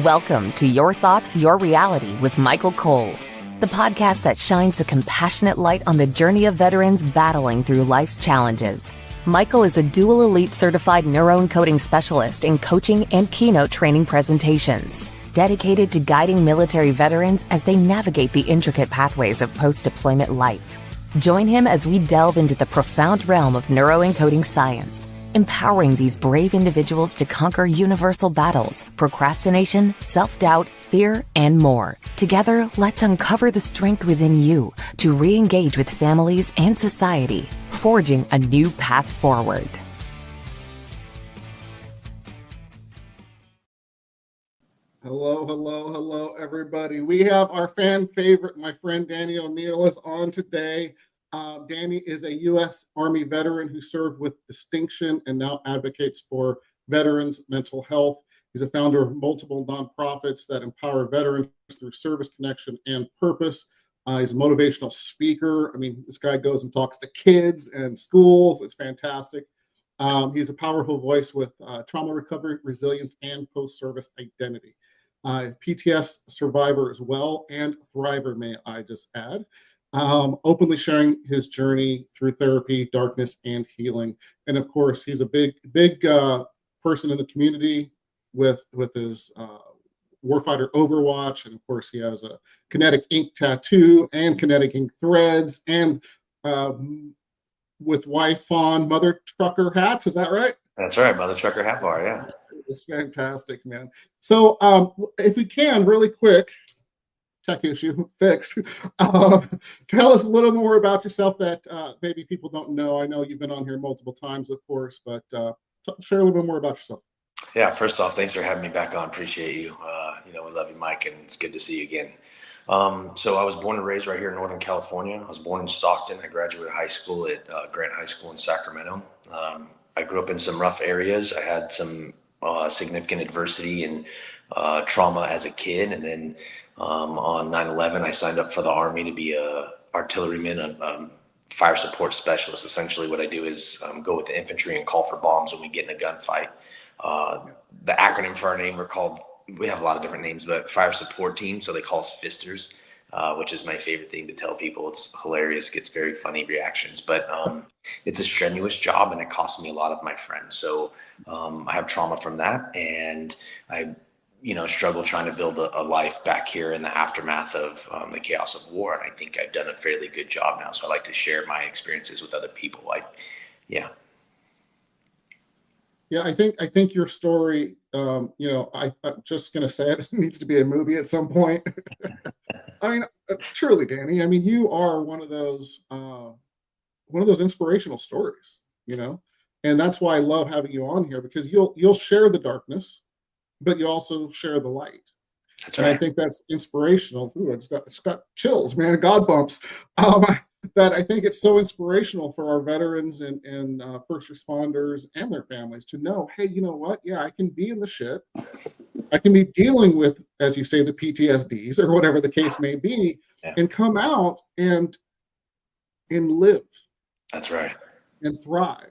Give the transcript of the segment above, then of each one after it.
Welcome to Your Thoughts, Your Reality with Michael Cole, the podcast that shines a compassionate light on the journey of veterans battling through life's challenges. Michael is a dual elite certified neuroencoding specialist in coaching and keynote training presentations, dedicated to guiding military veterans as they navigate the intricate pathways of post-deployment life. Join him as we delve into the profound realm of neuroencoding science, empowering these brave individuals to conquer universal battles, procrastination, self-doubt, fear, and more. Together, let's uncover the strength within you to re-engage with families and society, forging a new path forward. Hello, everybody. We have our fan favorite, my friend Danny O'Neill, is on today. Danny is a U.S. Army veteran who served with distinction and now advocates for veterans' mental health. He's a founder of multiple nonprofits that empower veterans through service, connection, and purpose. He's a motivational speaker. I mean, this guy goes and talks to kids and schools. It's fantastic. He's a powerful voice with trauma recovery, resilience, and post-service identity. PTSD survivor as well, and thriver, may I just add. Openly sharing his journey through therapy, darkness, and healing. And of course, he's a big person in the community with his Warfighter Overwatch. And of course, he has a kinetic ink tattoo and kinetic ink threads, and with wife Fawn, Mother Trucker hats. Is that right? That's right, Mother Trucker hat bar, yeah. It's fantastic, man. So if we can, really quick, tech issue fixed. Tell us a little more about yourself that maybe people don't know. I know you've been on here multiple times, of course, but share a little bit more about yourself. Yeah, first off, thanks for having me back on. Appreciate you. We love you, Mike, and it's good to see you again. So I was born and raised right here in Northern California. I was born in Stockton. I graduated high school at Grant High School in Sacramento. I grew up in some rough areas. I had some significant adversity and trauma as a kid, and then on 9/11, I signed up for the Army to be a artilleryman, a fire support specialist. Essentially, what I do is go with the infantry and call for bombs when we get in a gunfight. The acronym for our name, we have a lot of different names, but Fire Support Team, so they call us Fisters, which is my favorite thing to tell people. It's hilarious, gets very funny reactions, but it's a strenuous job, and it costs me a lot of my friends. So I have trauma from that, and I struggle trying to build a life back here in the aftermath of the chaos of war. And I think I've done a fairly good job now. So I like to share my experiences with other people. Yeah, I think your story, I'm just going to say it needs to be a movie at some point. I mean, truly, Danny, I mean, you are one of those inspirational stories, and that's why I love having you on here, because you'll share the darkness, but you also share the light. That's right. And I think that's inspirational. Ooh, it's got chills, man, God bumps. That I think it's so inspirational for our veterans and first responders and their families to know, hey, you know what? Yeah, I can be in the shit. I can be dealing with, as you say, the PTSDs or whatever the case may be, and come out and live. That's right. And thrive.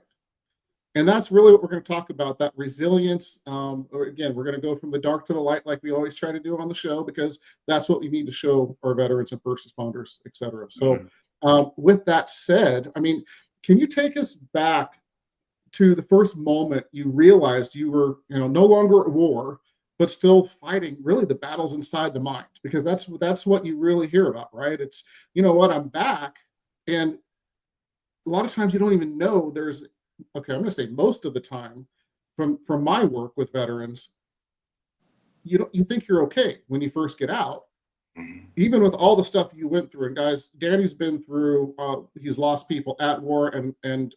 And that's really what we're going to talk about, that resilience. Again, we're going to go from the dark to the light like we always try to do on the show, because that's what we need to show our veterans and first responders, et cetera. So with that said, I mean, can you take us back to the first moment you realized you were no longer at war, but still fighting really the battles inside the mind? Because that's what you really hear about, right? It's, I'm back. And a lot of times you don't even know I'm going to say most of the time from my work with veterans, you think you're okay when you first get out, even with all the stuff you went through. And guys, Danny's been through, he's lost people at war and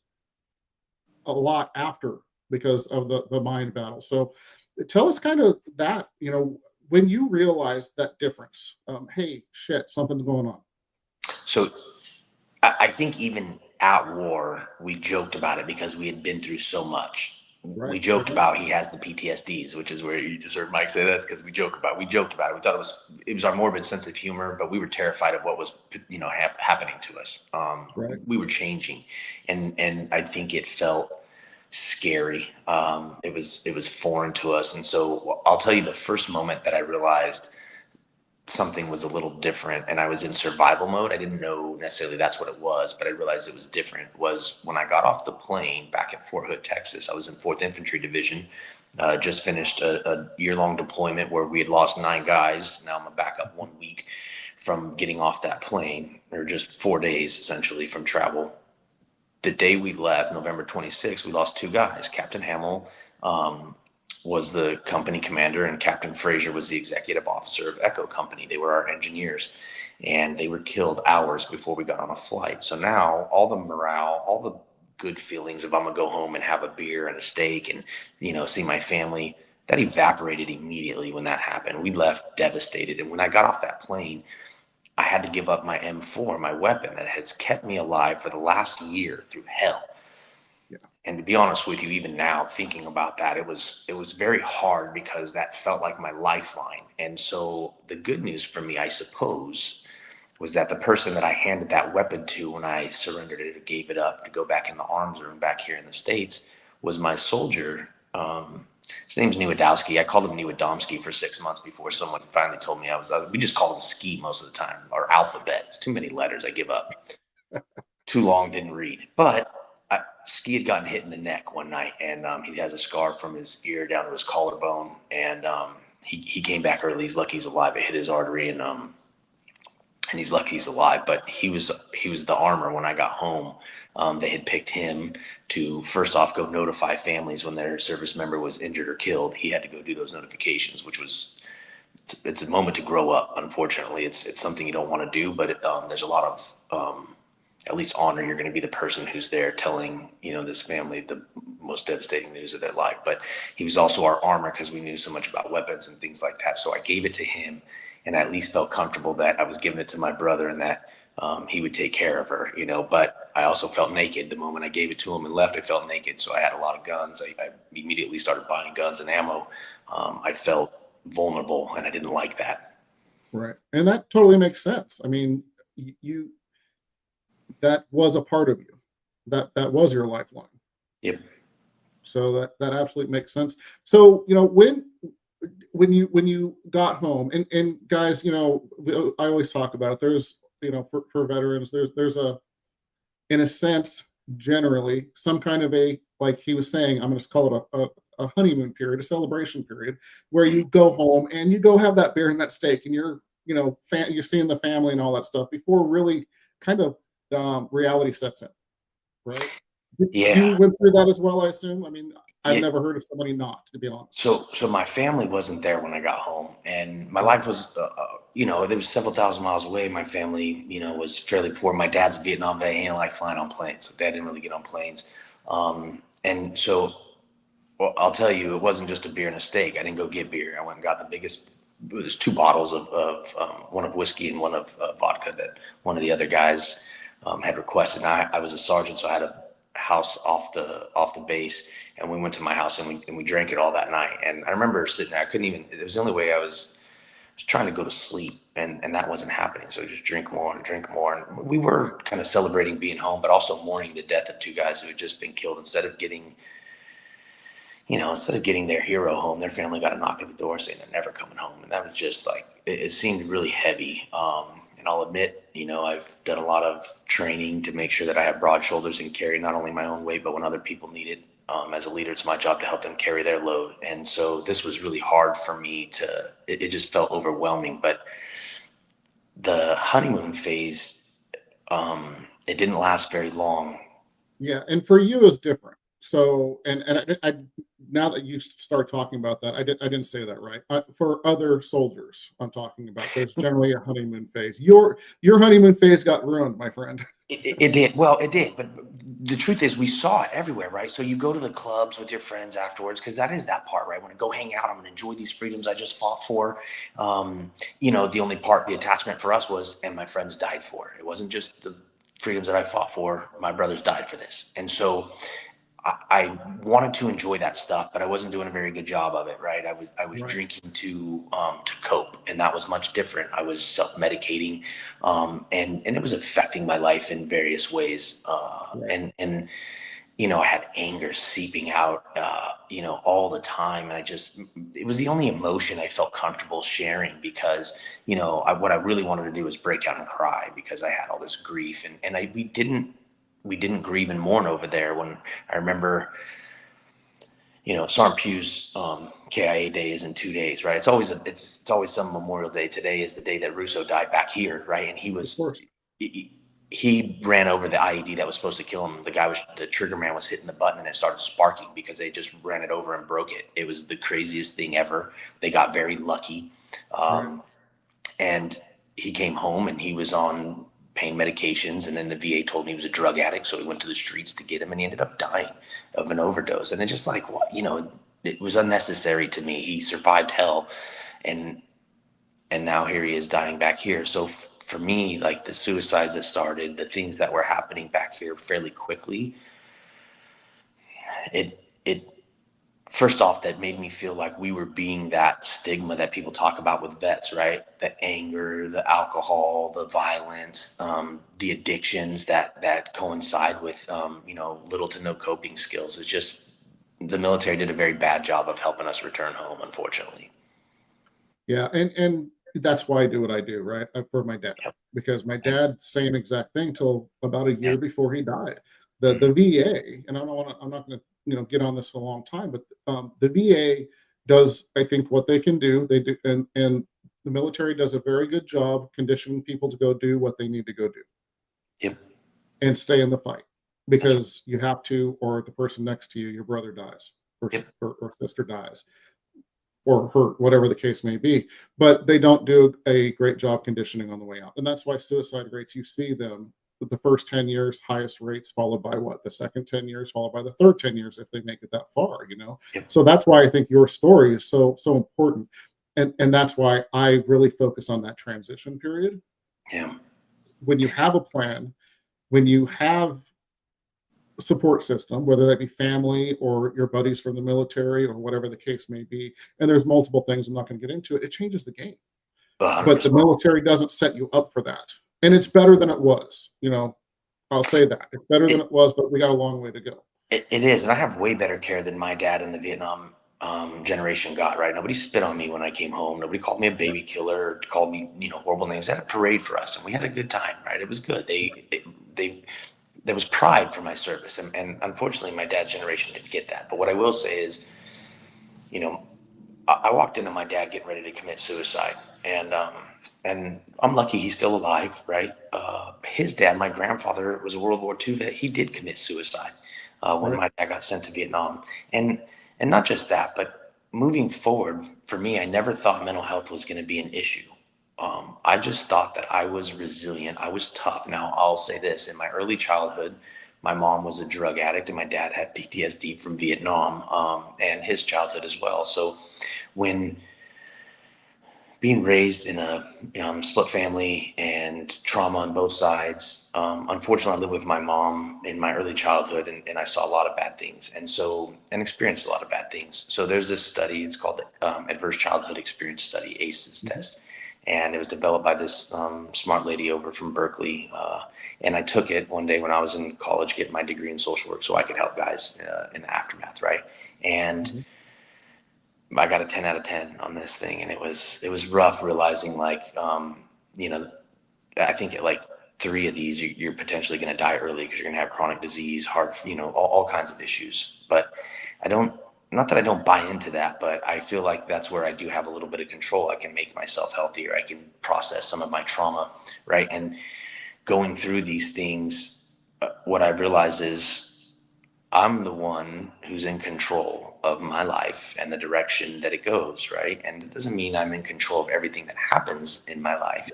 a lot after because of the mind battle. So tell us kind of that, when you realized that difference, hey, shit, something's going on. So I think even at war, we joked about it because we had been through so much. Right. We joked about he has the PTSDs, which is where you just heard Mike say that's because we joked about it. We thought it was our morbid sense of humor, but we were terrified of what was happening to us. Right. We were changing, and I think it felt scary. It was foreign to us. And so I'll tell you, the first moment that I realized something was a little different and I was in survival mode, I didn't know necessarily that's what it was, but I realized it was different, was when I got off the plane back at Fort Hood, Texas. I was in 4th Infantry Division, just finished a year-long deployment where we had lost 9 guys. Now I'm back up 1 week from getting off that plane, or just 4 days essentially from travel. The day we left, November 26th, we lost 2 guys. Captain Hamill was the company commander, and Captain Frazier was the executive officer of Echo Company. They were our engineers, and they were killed hours before we got on a flight. So now all the morale, all the good feelings of I'm gonna go home and have a beer and a steak and, you know, see my family, that evaporated immediately when that happened. We left devastated. And when I got off that plane, I had to give up my M4, my weapon that has kept me alive for the last year through hell. Yeah. And to be honest with you, even now thinking about that, it was very hard because that felt like my lifeline. And so the good news for me, I suppose, was that the person that I handed that weapon to when I surrendered it or gave it up to go back in the arms room back here in the States was my soldier. His name's Niewiadowski. I called him Niewiadomski for 6 months before someone finally told me we just called him Ski most of the time, or Alphabet. It's too many letters. I give up. Too long, didn't read. But Ski had gotten hit in the neck one night, and he has a scar from his ear down to his collarbone. And he came back early. He's lucky he's alive. It hit his artery, and he's lucky he's alive. But he was the armor when I got home. They had picked him to first off go notify families when their service member was injured or killed. He had to go do those notifications, which was it's a moment to grow up. Unfortunately, it's something you don't want to do, but there's a lot of at least honor. You're going to be the person who's there telling, you know, this family the most devastating news of their life. But he was also our armor because we knew so much about weapons and things like that. So I gave it to him, and I at least felt comfortable that I was giving it to my brother and that he would take care of her, you know. But I also felt naked the moment I gave it to him and left. I felt naked, so I had a lot of guns. I immediately started buying guns and ammo. I felt vulnerable, and I didn't like that. Right, and that totally makes sense. I mean, you that was a part of you. That was your lifeline. Yep. So that absolutely makes sense. So, you know, when you got home, and guys, you know, I always talk about it. There's, you know, for veterans, there's a, in a sense, generally some kind of a, like he was saying, I'm going to call it a honeymoon period, a celebration period, where you go home and you go have that beer and that steak, and you're, you know, you're seeing the family and all that stuff before really kind of reality sets in, right? Yeah. You went through that as well, I assume. I mean, I've Yeah. never heard of somebody not, to be honest. So my family wasn't there when I got home, and my life was, you know, there was several thousand miles away. My family, you know, was fairly poor. My dad's a Vietnam vet. He didn't like flying on planes, so Dad didn't really get on planes. And so, well, I'll tell you, it wasn't just a beer and a steak. I didn't go get beer. I went and got the biggest. There's 2 bottles of one of whiskey and one of vodka that one of the other guys had requested. And I was a sergeant, so I had a house off the base, and we went to my house and we drank it all that night. And I remember sitting there, I couldn't even, it was the only way I was trying to go to sleep, and that wasn't happening. So just drink more and drink more. And we were kind of celebrating being home, but also mourning the death of 2 guys who had just been killed. Instead of getting their hero home, their family got a knock at the door saying they're never coming home. And that was just like, it seemed really heavy. And I'll admit, you know, I've done a lot of training to make sure that I have broad shoulders and carry not only my own weight, but when other people need it. As a leader, it's my job to help them carry their load. And so this was really hard for me it just felt overwhelming. But the honeymoon phase, it didn't last very long. Yeah, and for you is different. So, and I now that you start talking about that, I didn't say that right. For other soldiers, I'm talking about. There's generally a honeymoon phase. Your honeymoon phase got ruined, my friend. It did. Well, it did. But the truth is, we saw it everywhere, right? So you go to the clubs with your friends afterwards, because that is that part, right? When I go hang out, I'm going to enjoy these freedoms I just fought for. You know, the only part, the attachment for us was, and my friends died for. It wasn't just the freedoms that I fought for. My brothers died for this. And so I wanted to enjoy that stuff, but I wasn't doing a very good job of it, right? I was Right. drinking to cope, and that was much different. I was self-medicating, and it was affecting my life in various ways. Right. And I had anger seeping out, all the time. And it was the only emotion I felt comfortable sharing because, what I really wanted to do was break down and cry because I had all this grief, and we didn't grieve and mourn over there. When I remember, Sergeant Pugh's KIA day is in 2 days, right? It's always some Memorial Day. Today is the day that Russo died back here, right? And Of course. he ran over the IED that was supposed to kill him. The trigger man was hitting the button and it started sparking because they just ran it over and broke it. It was the craziest thing ever. They got very lucky. Right. And he came home and he was on pain medications. And then the VA told me he was a drug addict. So he went to the streets to get him and he ended up dying of an overdose. And it's just like, what, it was unnecessary to me. He survived hell. And now here he is dying back here. So for me, like the suicides that started, the things that were happening back here fairly quickly, it first off, that made me feel like we were being that stigma that people talk about with vets, right? The anger, the alcohol, the violence, the addictions that coincide with, little to no coping skills. It's just the military did a very bad job of helping us return home, unfortunately. Yeah, and that's why I do what I do, right? For my dad, Yep. because my dad, same exact thing till about a year Yeah. before he died. The VA, and I'm not going to get on this for a long time, but the VA does, I think, what they can do. They do, and the military does a very good job conditioning people to go do what they need to go do Yep. and stay in the fight That's right. because you have to, or the person next to you, your brother dies or Yep. or sister dies or hurt, whatever the case may be. But they don't do a great job conditioning on the way out. And that's why suicide rates, you see them with the first 10 years, highest rates, followed by what? The second 10 years, followed by the third 10 years, if they make it that far. Yep. So that's why I think your story is so important. And that's why I really focus on that transition period. Yeah. When you have a plan, when you have support system, whether that be family or your buddies from the military or whatever the case may be. And there's multiple things. I'm not going to get into it. It changes the game. 100%. But the military doesn't set you up for that. And it's better than it was. I'll say that. It's better than it was, but we got a long way to go. It is. And I have way better care than my dad and the Vietnam generation got, right? Nobody spit on me when I came home. Nobody called me a baby killer or called me, horrible names. They had a parade for us and we had a good time, right? It was good. There was pride for my service. And unfortunately, my dad's generation didn't get that. But what I will say is, I walked into my dad getting ready to commit suicide. And I'm lucky he's still alive, right? His dad, my grandfather, was a World War II vet. He did commit suicide when my dad got sent to Vietnam. And not just that, but moving forward, for me, I never thought mental health was going to be an issue. I just thought that I was resilient. I was tough. Now, I'll say this. In my early childhood, my mom was a drug addict and my dad had PTSD from Vietnam and his childhood as well. So when being raised in a split family and trauma on both sides, unfortunately, I lived with my mom in my early childhood and I saw a lot of bad things and experienced a lot of bad things. So there's this study, it's called the Adverse Childhood Experience Study, ACEs test. And it was developed by this smart lady over from Berkeley. And I took it one day when I was in college, getting my degree in social work so I could help guys in the aftermath, right? And I got a 10 out of 10 on this thing. And it was rough realizing I think at like 3 of these, you're potentially going to die early because you're going to have chronic disease, heart, all kinds of issues. But not that I don't buy into that, but I feel like that's where I do have a little bit of control. I can make myself healthier. I can process some of my trauma, right? And going through these things, what I've realized is I'm the one who's in control of my life and the direction that it goes, right? And it doesn't mean I'm in control of everything that happens in my life,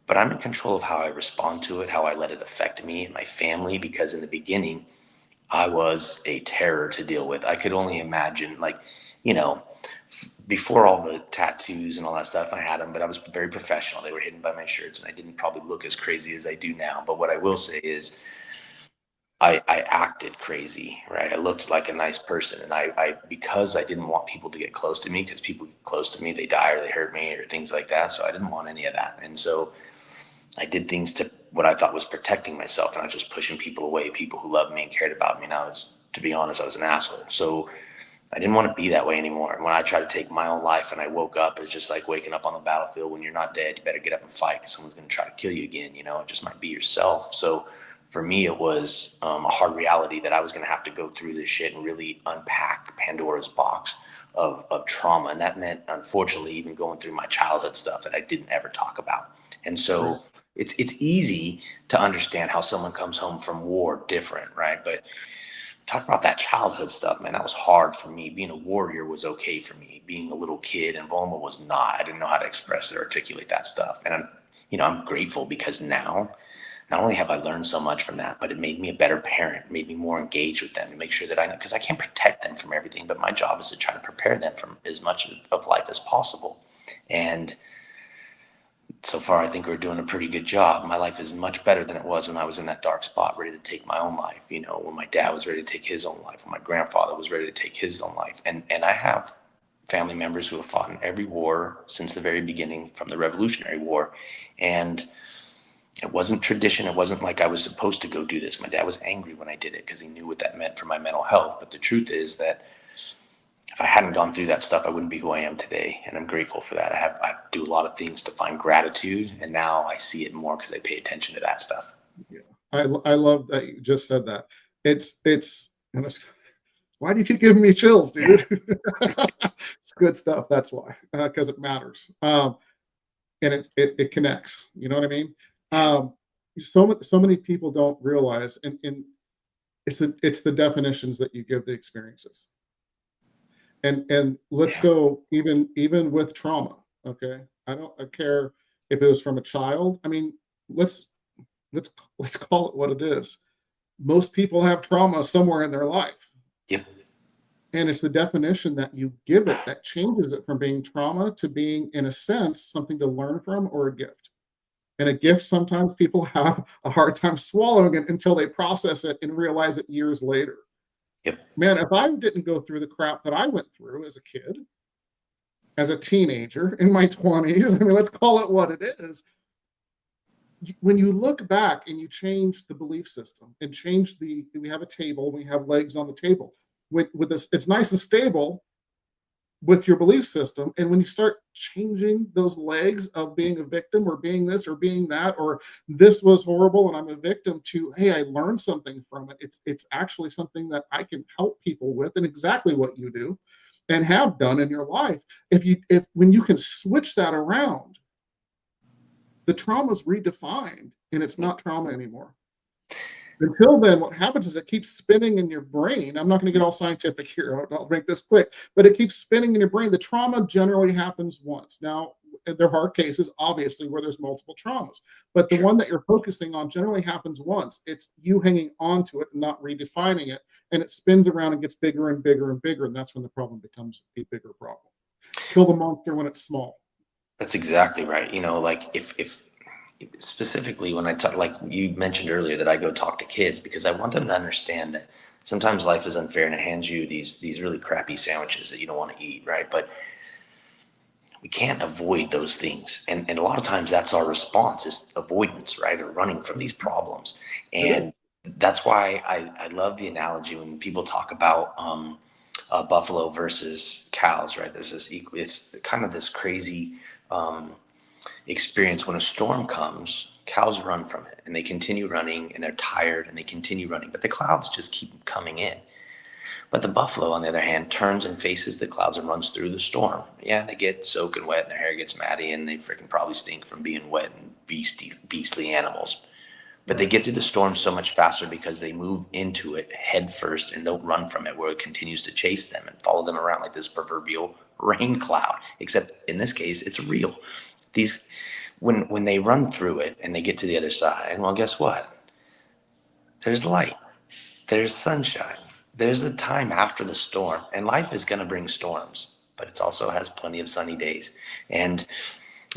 but I'm in control of how I respond to it, how I let it affect me and my family, because in the beginning, I was a terror to deal with. I could only imagine, before all the tattoos and all that stuff, I had them, but I was very professional. They were hidden by my shirts, and I didn't probably look as crazy as I do now. But what I will say is I acted crazy, right? I looked like a nice person. And I because I didn't want people to get close to me, because people get close to me, they die or they hurt me or things like that. So I didn't want any of that. And so I did things to what I thought was protecting myself, and I was just pushing people away, people who loved me and cared about me. And to be honest, I was an asshole. So I didn't want to be that way anymore. And when I tried to take my own life and I woke up, it's just like waking up on the battlefield. When you're not dead, you better get up and fight, because someone's going to try to kill you again. It just might be yourself. So for me, it was a hard reality that I was going to have to go through this shit and really unpack Pandora's box of trauma. And that meant, unfortunately, even going through my childhood stuff that I didn't ever talk about. And so it's easy to understand how someone comes home from war different, right? But talk about that childhood stuff, man. That was hard for me. Being a warrior was okay for me. Being a little kid and vulnerable was not. I didn't know how to express or articulate that stuff. And I'm grateful, because now, not only have I learned so much from that, but it made me a better parent, made me more engaged with them, to make sure that I know, because I can't protect them from everything, but my job is to try to prepare them from as much of life as possible. And so far, I think we're doing a pretty good job. My life is much better than it was when I was in that dark spot, ready to take my own life. When my dad was ready to take his own life, when my grandfather was ready to take his own life. And I have family members who have fought in every war since the very beginning, from the Revolutionary War. And it wasn't tradition. It wasn't like I was supposed to go do this. My dad was angry when I did it, because he knew what that meant for my mental health. But the truth is that if I hadn't gone through that stuff, I wouldn't be who I am today. And I'm grateful for that. I do a lot of things to find gratitude, and now I see it more because I pay attention to that stuff. Yeah. I love that you just said that. And why do you keep giving me chills, dude? It's good stuff. That's why, because it matters. And it connects. You know what I mean? So many people don't realize, and it's the definitions that you give the experiences. And let's go even with trauma. Okay, I care if it was from a child. I mean, let's call it what it is. Most people have trauma somewhere in their life. Yep. And it's the definition that you give it that changes it from being trauma to being, in a sense, something to learn from, or a gift. And a gift, sometimes people have a hard time swallowing it until they process it and realize it years later. Yep. Man, if I didn't go through the crap that I went through as a kid, as a teenager, in my 20s, I mean, let's call it what it is. When you look back and you change the belief system and change we have a table, we have legs on the table. With this, it's nice and stable with your belief system. And when you start changing those legs of being a victim, or being this or being that, or this was horrible and I'm a victim, to, hey, I learned something from it. It's actually something that I can help people with, and exactly what you do and have done in your life. When you can switch that around, the trauma is redefined and it's not trauma anymore. Until then, what happens is it keeps spinning in your brain. I'm not going to get all scientific here. I'll make this quick, but it keeps spinning in your brain. The trauma generally happens once. Now, there are cases, obviously, where there's multiple traumas, but the one that you're focusing on generally happens once. It's you hanging on to it and not redefining it, and it spins around and gets bigger and bigger and bigger, and that's when the problem becomes a bigger problem. Kill the monster when it's small. That's exactly right. Like if specifically when I talk, like you mentioned earlier, that I go talk to kids, because I want them to understand that sometimes life is unfair and it hands you these really crappy sandwiches that you don't want to eat, right? But we can't avoid those things. And a lot of times that's our response, is avoidance, right? Or running from these problems. And that's why I love the analogy when people talk about buffalo versus cows, right? There's it's kind of this crazy experience. When a storm comes, cows run from it and they continue running, and they're tired and they continue running, but the clouds just keep coming in. But the buffalo, on the other hand, turns and faces the clouds and runs through the storm. Yeah, they get soaking wet and their hair gets matty and they freaking probably stink from being wet and beastly animals. But they get through the storm so much faster because they move into it head first and don't run from it, where it continues to chase them and follow them around like this proverbial rain cloud. Except in this case, it's real. When they run through it and they get to the other side, well, guess what? There's light. There's sunshine. There's a time after the storm, and life is going to bring storms, but it also has plenty of sunny days. And,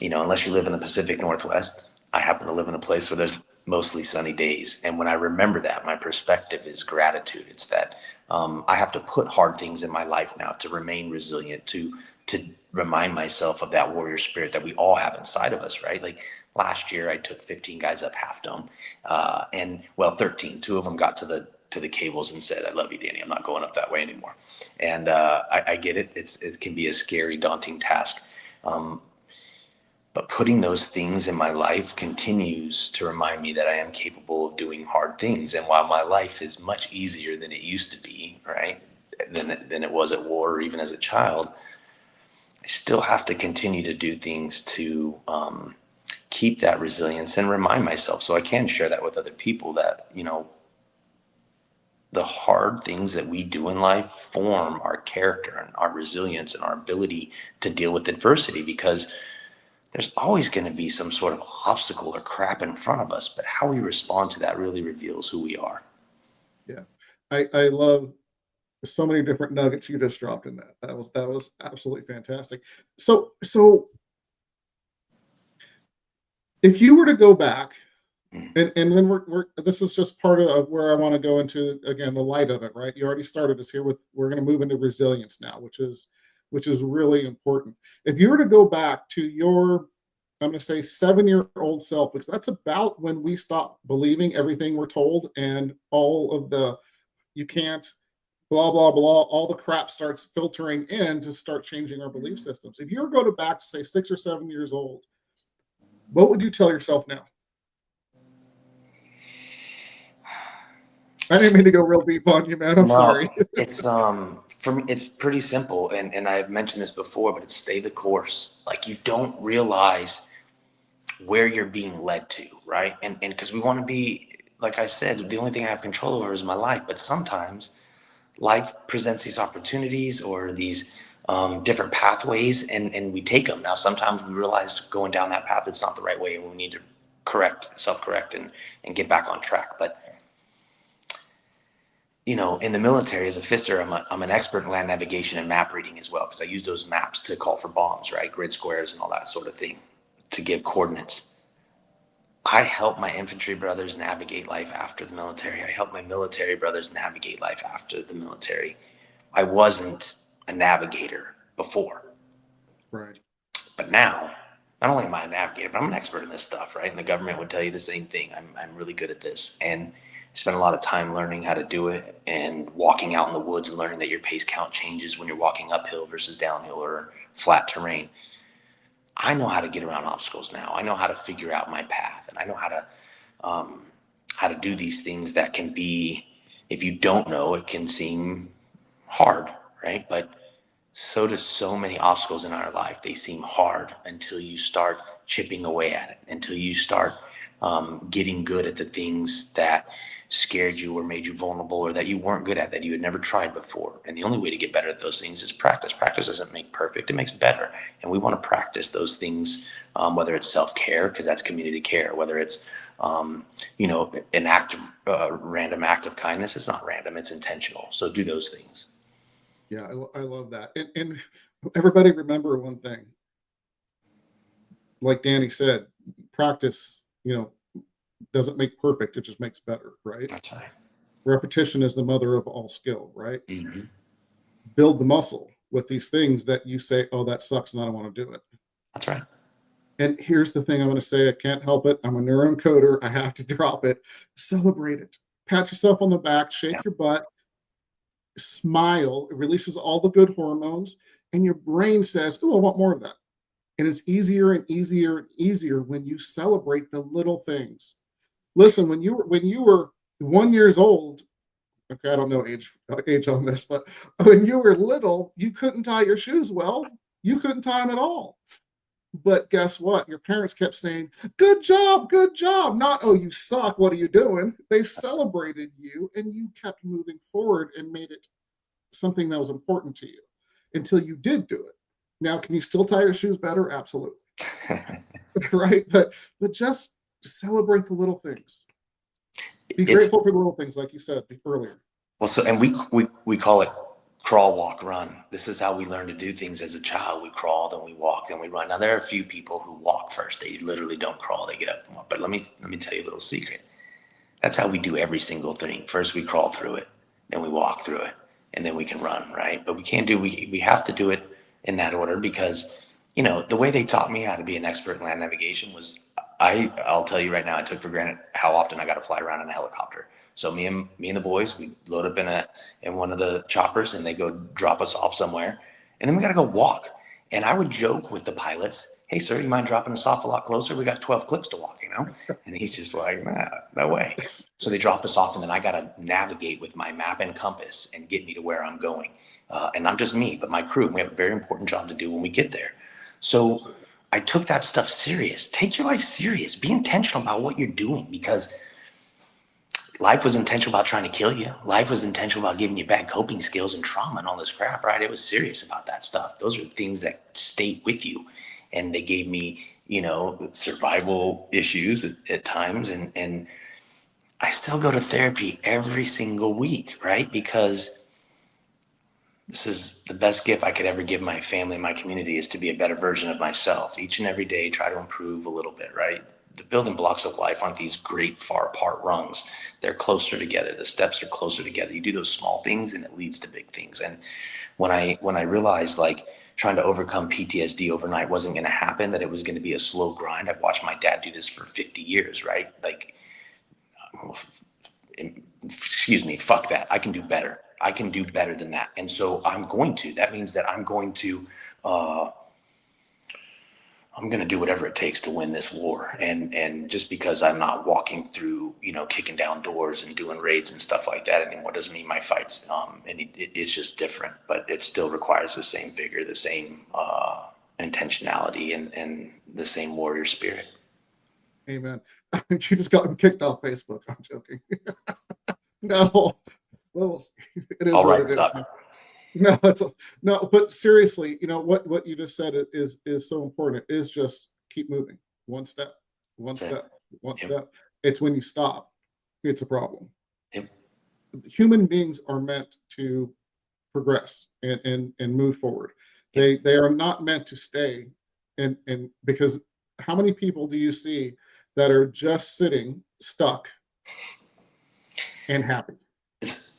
unless you live in the Pacific Northwest, I happen to live in a place where there's mostly sunny days. And when I remember that, my perspective is gratitude. It's that I have to put hard things in my life now to remain resilient, to remind myself of that warrior spirit that we all have inside of us, right? Like last year, I took 15 guys up Half Dome, and well, 13. Two of them got to the cables and said, "I love you, Danny. I'm not going up that way anymore." And I get it. It can be a scary, daunting task. But putting those things in my life continues to remind me that I am capable of doing hard things. And while my life is much easier than it used to be, right, than it was at war or even as a child, I still have to continue to do things to keep that resilience and remind myself, so I can share that with other people, that, you know, the hard things that we do in life form our character and our resilience and our ability to deal with adversity, because there's always going to be some sort of obstacle or crap in front of us, but how we respond to that really reveals who we are. Yeah. I love so many different nuggets you just dropped in that. That was absolutely fantastic. So if you were to go back, and then we're this is just part of where I want to go into, again, the light of it, right? You already started us here with, we're going to move into resilience now, which is really important. If you were to go back to your, I'm going to say 7-year-old self, because that's about when we stop believing everything we're told, and all of the, you can't, blah, blah, blah, all the crap starts filtering in to start changing our belief systems. If you were to go back to say 6 or 7 years old, what would you tell yourself now? I didn't mean to go real deep on you, man. I'm sorry. No, it's for me, it's pretty simple, and I've mentioned this before, but it's stay the course. Like, you don't realize where you're being led to, right? And because we want to be, like I said, the only thing I have control over is my life. But sometimes life presents these opportunities or these different pathways, and we take them. Now, sometimes we realize going down that path, it's not the right way, and we need to self-correct, and get back on track. But, you know, in the military, as a fister, I'm an expert in land navigation and map reading as well, because I use those maps to call for bombs, right? Grid squares and all that sort of thing, to give coordinates. I help my infantry brothers navigate life after the military. I help my military brothers navigate life after the military. I wasn't a navigator before, Right. but now, not only am I a navigator, but I'm an expert in this stuff, right? And the government would tell you the same thing. I'm really good at this, and spend a lot of time learning how to do it, and walking out in the woods and learning that your pace count changes when you're walking uphill versus downhill or flat terrain. I know how to get around obstacles now. I know how to figure out my path, and I know how to do these things that can be, if you don't know, it can seem hard, right? But so does so many obstacles in our life. They seem hard until you start chipping away at it, until you start getting good at the things that scared you or made you vulnerable, or that you weren't good at, that you had never tried before. And the only way to get better at those things is practice. Practice doesn't make perfect, it makes better. And we want to practice those things, whether it's self-care, because that's community care, whether it's you know, an act of random act of kindness. It's not random, it's intentional. So do those things. Yeah, I love that. And everybody remember one thing. Like Danny said, practice, doesn't make perfect, it just makes better, right? That's right. Repetition is the mother of all skill, right? Mm-hmm. Build the muscle with these things that you say, oh, that sucks and I don't want to do it. That's right. And here's the thing I'm going to say, I can't help it. I'm a neuroencoder. I have to drop it. Celebrate it. Pat yourself on the back, shake your butt, smile. It releases all the good hormones, and your brain says, oh, I want more of that. And it's easier and easier and easier when you celebrate the little things. Listen, when you were 1 year old, okay, I don't know age on this, but when you were little, you couldn't tie your shoes well. You couldn't tie them at all. But guess what? Your parents kept saying, good job, good job. Not, oh, you suck, what are you doing? They celebrated you, and you kept moving forward and made it something that was important to you until you did do it. Now, can you still tie your shoes better? Absolutely. Right? But just celebrate the little things. Be grateful for the little things, like you said earlier. Well, so, and we call it crawl, walk, run. This is how we learn to do things as a child. We crawl, then we walk, then we run. Now there are a few people who walk first. They literally don't crawl. They get up and walk. But let me tell you a little secret. That's how we do every single thing. First we crawl through it, then we walk through it, and then we can run, right? But we have to do it in that order because, the way they taught me how to be an expert in land navigation was I'll tell you right now, I took for granted how often I got to fly around in a helicopter. So me and the boys, we load up in one of the choppers and they go drop us off somewhere. And then we got to go walk. And I would joke with the pilots, "Hey sir, you mind dropping us off a lot closer? We got 12 clicks to walk, And he's just like, "Nah, no way." So they dropped us off and then I got to navigate with my map and compass and get me to where I'm going. And not just me, but my crew. We have a very important job to do when we get there. So I took that stuff serious. Take your life serious. Be intentional about what you're doing because life was intentional about trying to kill you. Life was intentional about giving you bad coping skills and trauma and all this crap, right? It was serious about that stuff. Those are things that stay with you. And they gave me, survival issues at times. And I still go to therapy every single week, right? Because this is the best gift I could ever give my family and my community is to be a better version of myself. Each and every day, try to improve a little bit, right? The building blocks of life aren't these great far apart rungs. They're closer together. The steps are closer together. You do those small things and it leads to big things. And when I realized like trying to overcome PTSD overnight wasn't going to happen, that it was going to be a slow grind. I've watched my dad do this for 50 years, right? Like, excuse me, fuck that. I can do better. I can do better than that. And so I'm going to. That means that I'm going to do whatever it takes to win this war. And just because I'm not walking through, kicking down doors and doing raids and stuff like that anymore doesn't mean my fights, and it's just different, but it still requires the same vigor, the same intentionality and the same warrior spirit. Amen. You just got me kicked off Facebook. I'm joking. No, well, it is All what right, it is. No, but seriously, what you just said is so important. It is just keep moving, one step, one step, one step. It's when you stop, it's a problem. Yep. Human beings are meant to progress and move forward. They are not meant to stay, and because how many people do you see that are just sitting stuck and happy?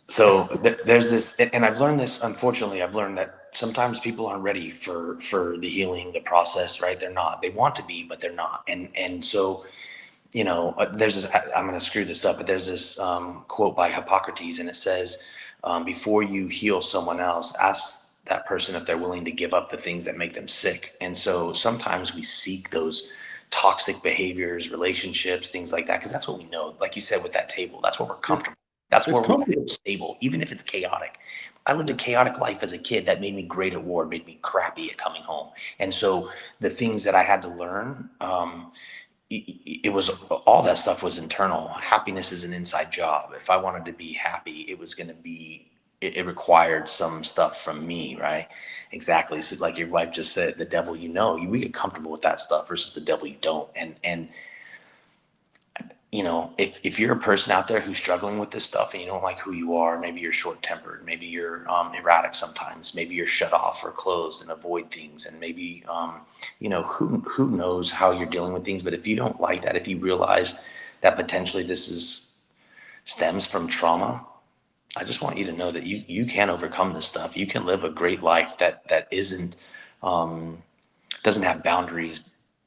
So there's this, and I've learned this, unfortunately, I've learned that sometimes people aren't ready for the healing, the process, right? They're not. They want to be, but they're not. And so, there's this, I'm going to screw this up, but there's this quote by Hippocrates, and it says, before you heal someone else, ask that person if they're willing to give up the things that make them sick. And so sometimes we seek those toxic behaviors, relationships, things like that, because that's what we know. Like you said, with that table, that's where we're comfortable. That's where we feel stable, even if it's chaotic. I lived a chaotic life as a kid that made me great at war, made me crappy at coming home. And so the things that I had to learn, it was all that stuff was internal. Happiness is an inside job. If I wanted to be happy, it was going to be, it required some stuff from me, right? Exactly. So like your wife just said, the devil, we get comfortable with that stuff versus the devil you don't. And if you're a person out there who's struggling with this stuff and you don't like who you are, maybe you're short-tempered, maybe you're erratic sometimes, maybe you're shut off or closed and avoid things, and maybe who knows how you're dealing with things. But if you don't like that, if you realize that potentially this stems from trauma, I just want you to know that you can overcome this stuff. You can live a great life that isn't doesn't have boundaries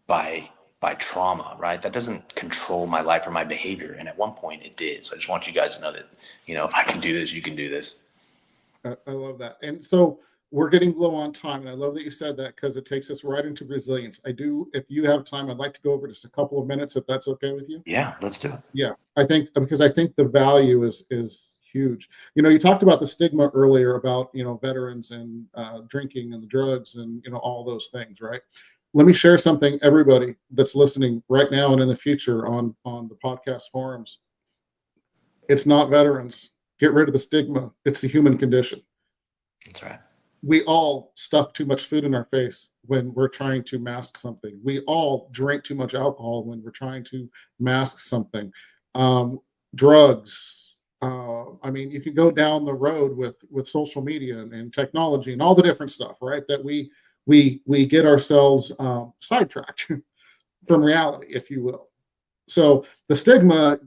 by trauma, right? That doesn't control my life or my behavior. And at one point it did. So I just want you guys to know that, if I can do this, you can do this. I love that. And so we're getting low on time. And I love that you said that because it takes us right into resilience. If you have time, I'd like to go over just a couple of minutes, if that's okay with you. Yeah, let's do it. Yeah, because I think the value is huge. You talked about the stigma earlier about, veterans and drinking and the drugs and, all those things, right? Let me share something, everybody that's listening right now and in the future on the podcast forums. It's not veterans. Get rid of the stigma. It's the human condition. That's right. We all stuff too much food in our face when we're trying to mask something. We all drink too much alcohol when we're trying to mask something. Drugs, I mean, you can go down the road with social media and technology and all the different stuff, right? That we get ourselves sidetracked from reality, if you will. So the stigma,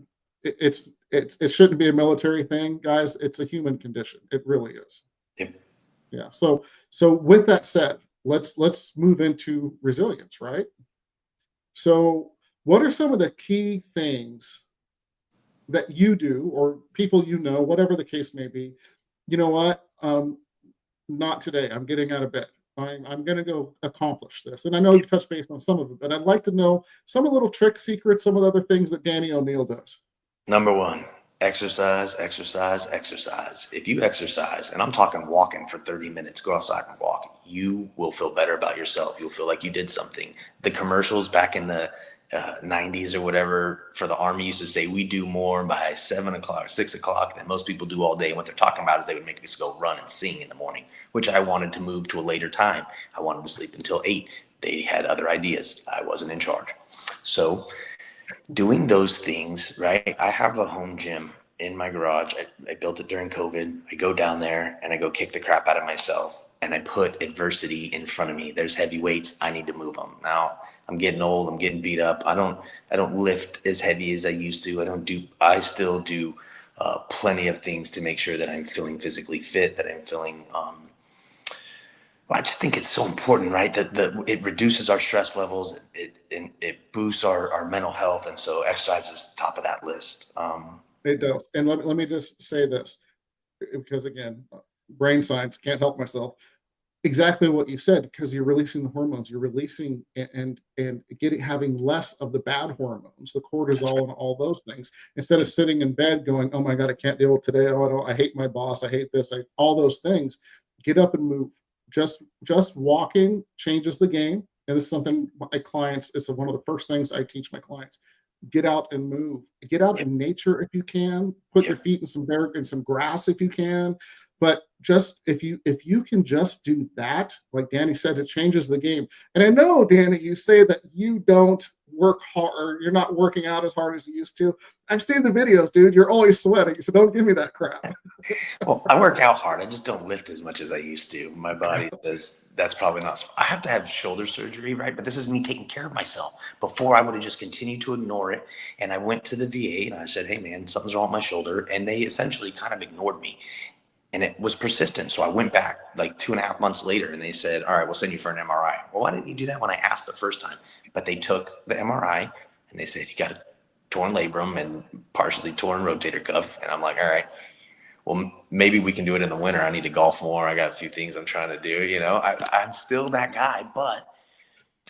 it shouldn't be a military thing, guys. It's a human condition. It really is. Yep. Yeah. So with that said, let's move into resilience, right? So what are some of the key things that you do or people you know, whatever the case may be? You know what? Not today. I'm getting out of bed. I'm going to go accomplish this. And I know you've touched base on some of it, but I'd like to know some of the little trick secrets, some of the other things that Danny O'Neill does. Number one, exercise, exercise, exercise. If you exercise, and I'm talking walking for 30 minutes, go outside and walk, you will feel better about yourself. You'll feel like you did something. The commercials back in the 90s or whatever for the Army used to say, we do more by 7 o'clock, 6 o'clock than most people do all day. And what they're talking about is they would make us go run and sing in the morning, which I wanted to move to a later time. I wanted to sleep until 8. They had other ideas. I wasn't in charge. So doing those things, right? I have a home gym in my garage. I built it during COVID. I go down there and I go kick the crap out of myself, and I put adversity in front of me. There's heavy weights. I need to move them. Now I'm getting old. I'm getting beat up. I don't lift as heavy as I used to. I still do plenty of things to make sure that I'm feeling physically fit, that I'm feeling, I just think it's so important, right? That it reduces our stress levels. It boosts our mental health. And so exercise is top of that list. It does. And let me just say this, because again, brain science, can't help myself. Exactly what you said, because you're releasing the hormones, you're releasing and having less of the bad hormones, the cortisol and all those things, instead of sitting in bed going, oh my God, I can't deal with today. Oh, I hate my boss. I hate this. All those things. Get up and move. Just walking changes the game. And this is something my clients, it's one of the first things I teach my clients. Get out and move. Get out in nature if you can. Put your feet in some dirt and some grass if you can. But just if you can just do that, like Danny said, it changes the game. And I know, Danny, you say that you don't work hard, or you're not working out as hard as you used to. I've seen the videos, dude. You're always sweating, so don't give me that crap. Well, I work out hard. I just don't lift as much as I used to. My body says that's probably not. I have to have shoulder surgery, right? But this is me taking care of myself. Before, I would have just continued to ignore it. And I went to the VA and I said, hey, man, something's wrong with my shoulder. And they essentially kind of ignored me. And it was persistent. So I went back like 2.5 months later and they said, all right, we'll send you for an MRI. Well, why didn't you do that when I asked the first time? But they took the MRI and they said, you got a torn labrum and partially torn rotator cuff. And I'm like, all right, well, maybe we can do it in the winter. I need to golf more. I got a few things I'm trying to do. You know, I'm still that guy, but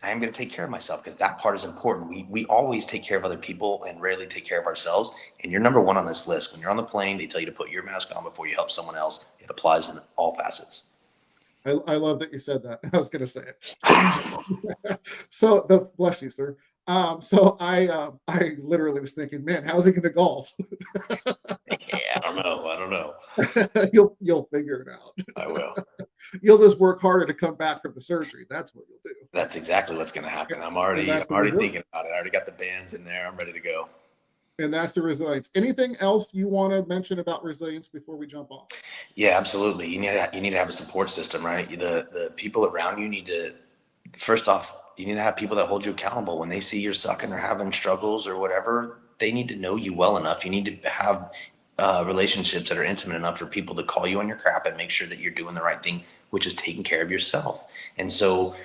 I am going to take care of myself, because that part is important. We always take care of other people and rarely take care of ourselves. And you're number one on this list. When you're on the plane, they tell you to put your mask on before you help someone else. It applies in all facets. I love that you said that. I was going to say it. So bless you, sir. So I literally was thinking, man, how's he going to golf? Yeah, I don't know. You'll figure it out. I will. You'll just work harder to come back from the surgery. That's what you'll do. That's exactly what's going to happen. I'm already thinking about it. I already got the bands in there. I'm ready to go. And that's the resilience. Anything else you want to mention about resilience before we jump off? Yeah, absolutely. You need to have a support system, right? The people around you need to, first off, you need to have people that hold you accountable. When they see you're sucking or having struggles or whatever, they need to know you well enough. You need to have relationships that are intimate enough for people to call you on your crap and make sure that you're doing the right thing, which is taking care of yourself. And so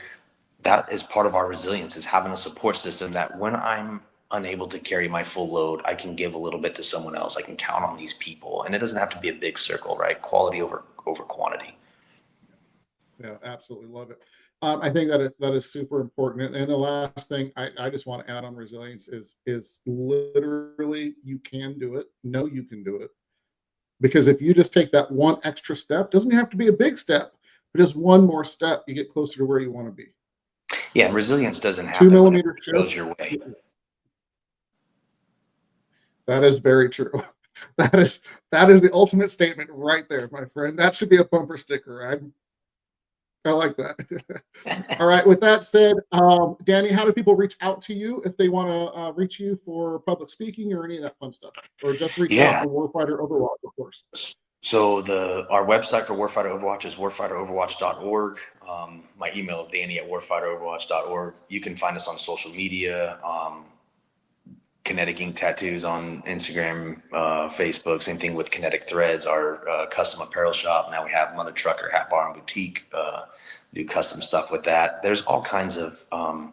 that is part of our resilience, is having a support system that when I'm unable to carry my full load, I can give a little bit to someone else. I can count on these people, and it doesn't have to be a big circle, right? Quality over quantity. Yeah, absolutely love it. I think that is super important. And the last thing I just want to add on resilience is literally, you can do it. Know you can do it. Because if you just take that one extra step, doesn't have to be a big step, but just one more step, you get closer to where you want to be. Yeah, and resilience doesn't happen 2 millimeter when it goes your way. That is very true. That is the ultimate statement right there, my friend. That should be a bumper sticker. I like that. All right. With that said, Danny, how do people reach out to you if they want to reach you for public speaking or any of that fun stuff, or just reach out Yeah. for Warfighter Overwatch, of course? So our website for Warfighter Overwatch is warfighteroverwatch.org. My email is danny@warfighteroverwatch.org. You can find us on social media. Kinetic Ink Tattoos on Instagram, Facebook. Same thing with Kinetic Threads, our custom apparel shop. Now we have Mother Trucker Hat Bar and Boutique. Do custom stuff with that. There's all kinds of. I'm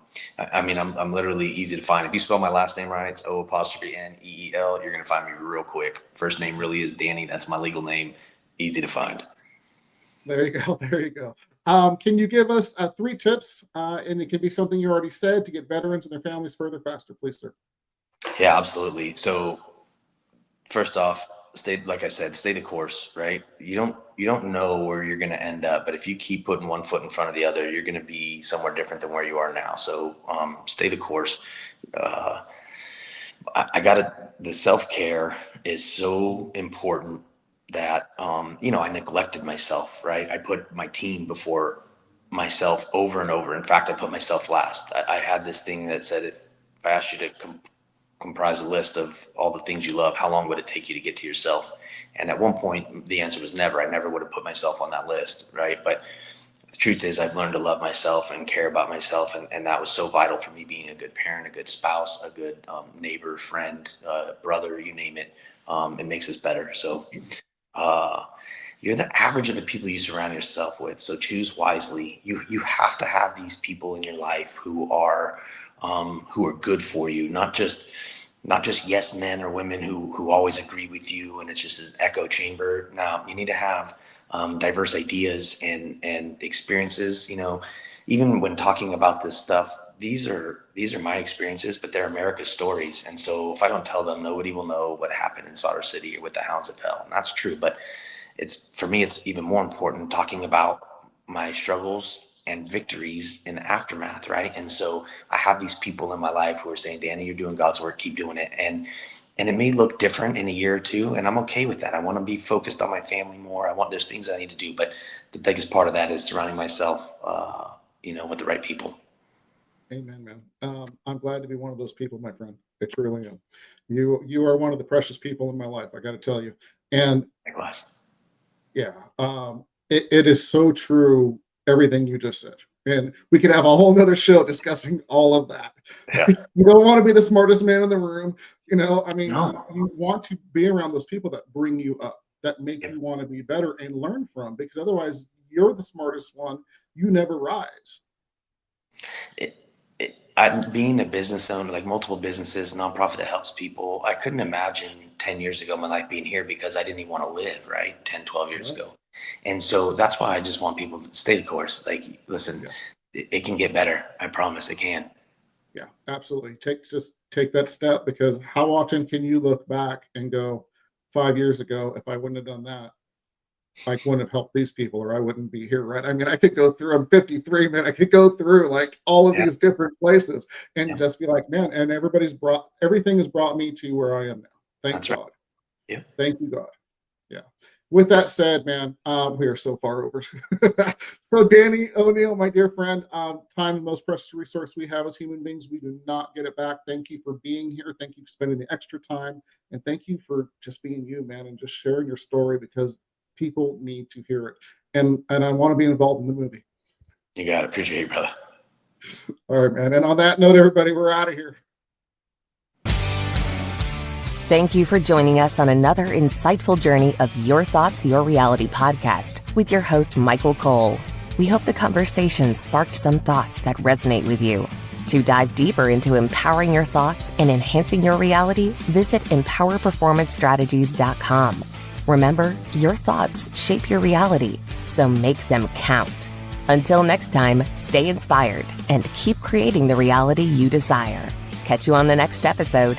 literally easy to find. If you spell my last name right, it's O''Neel. You're gonna find me real quick. First name really is Danny. That's my legal name. Easy to find. There you go. There you go. Can you give us 3 tips, and it can be something you already said, to get veterans and their families further faster, please, sir? Yeah, absolutely. So first off, stay the course, right? You don't know where you're going to end up, but if you keep putting one foot in front of the other, you're going to be somewhere different than where you are now. So stay the course. The self-care is so important that, I neglected myself, right? I put my team before myself over and over. In fact, I put myself last. I had this thing that said, if I asked you to comprise a list of all the things you love, how long would it take you to get to yourself? And at one point, the answer was never. I never would have put myself on that list, right? But the truth is, I've learned to love myself and care about myself, and that was so vital for me, being a good parent, a good spouse, a good neighbor, friend, brother, you name it. It makes us better. So you're the average of the people you surround yourself with, so choose wisely. You have to have these people in your life who are good for you, not just yes men or women who always agree with you and it's just an echo chamber. Now you need to have diverse ideas and experiences. Even when talking about this stuff, these are my experiences, but they're America's stories. And so if I don't tell them, nobody will know what happened in Slaughter City or with the Hounds of Hell. And that's true, but for me, it's even more important talking about my struggles and victories in the aftermath, right? And so I have these people in my life who are saying, Danny, you're doing God's work, keep doing it. And it may look different in a year or two, and I'm okay with that. I want to be focused on my family more. There's things that I need to do, but the biggest part of that is surrounding myself, with the right people. Amen, man. I'm glad to be one of those people, my friend. I truly am. You are one of the precious people in my life, I got to tell you. And Likewise. Yeah, it is so true, everything you just said. And we could have a whole nother show discussing all of that. Yeah. You don't want to be the smartest man in the room. No. You want to be around those people that bring you up, that make you want to be better and learn from, because otherwise you're the smartest one. You never rise. Being a business owner, like multiple businesses, a nonprofit that helps people, I couldn't imagine 10 years ago my life being here, because I didn't even want to live, right? 10, 12 years ago. And so that's why I just want people to stay the course. Like, listen, it can get better. I promise it can. Yeah, absolutely. Take that step, because how often can you look back and go, 5 years ago, if I wouldn't have done that, I wouldn't have helped these people, or I wouldn't be here, right? I mean, I could go through, I'm 53, man. I could go through like all of these different places and just be like, man, and everything has brought me to where I am now. Thank God. Right. Yeah. Thank you, God. Yeah. With that said, man, we are so far over. So Danny O'Neill, my dear friend, time, the most precious resource we have as human beings. We do not get it back. Thank you for being here. Thank you for spending the extra time. And thank you for just being you, man, and just sharing your story, because people need to hear it. And I want to be involved in the movie. You got it. Appreciate you, brother. All right, man. And on that note, everybody, we're out of here. Thank you for joining us on another insightful journey of Your Thoughts, Your Reality podcast with your host, Michael Cole. We hope the conversation sparked some thoughts that resonate with you. To dive deeper into empowering your thoughts and enhancing your reality, visit empowerperformancestrategies.com. Remember, your thoughts shape your reality, so make them count. Until next time, stay inspired and keep creating the reality you desire. Catch you on the next episode.